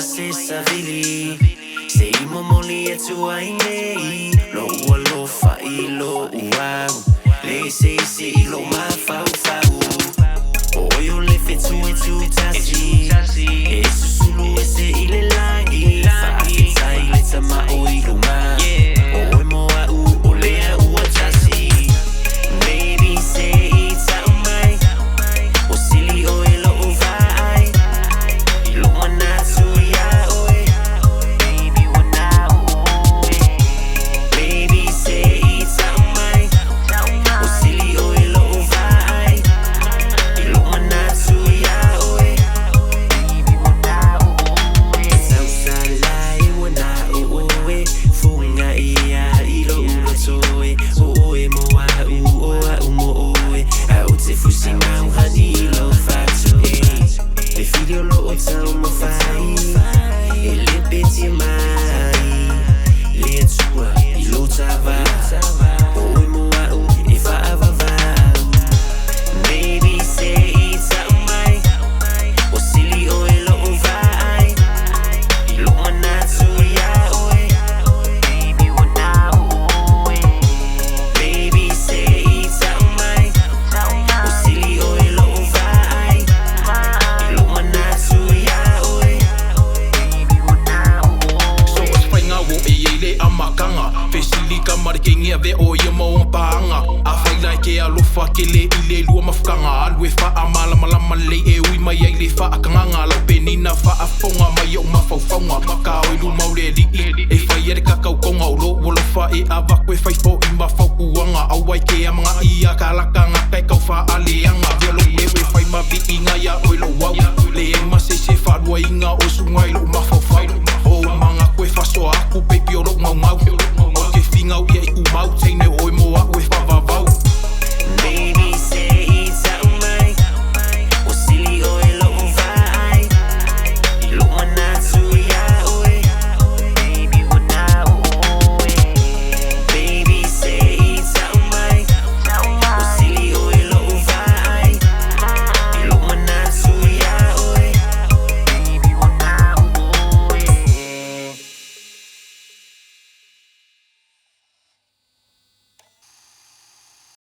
se savili se momoli e tu ai lo lo fa ilo wow le se lo ma fa o io le fettu e tu tassi e su sulu e se ile langi fa fita ile tama o ilo ma o mo a o le a o tassi maybe say it's out my o silly o ilo vai ilo manatu ya oi baby wana oi maybe say it's out my o silly o ilo vai ilo manatu ya oi baby wana oi sausa lai wana oi funga ia ilo ulo toe oi moa o mo oi au te fusina uhani lo fatu le video lo otau mo fai e le peti mai le tua ilo tava oi moa e fa avava maybe say it's out my o silly o ilo vai ilo manatu ya oi baby wana oi maybe say it's out my o silly o ilo vai ilo manatu ya oi baby wana oi So what's playing out e amakanga Fesili ka marking e ve o ye mo paanga A fai lai ke alofa ke le ile lua mafukanga Alwe fa amala malama le e ui mai ai le fa akanganga Lau penina fa afonga mai au mafaufaunga Maka o ilu maule li e fai ere kakau konga o lo Wolo fa e avakwe fai po i mafaukuanga Au ai ke amanga ia ka lakanga kai kau fa aleanga Velo e we fai mavi inga ya o ilo wau Le e mas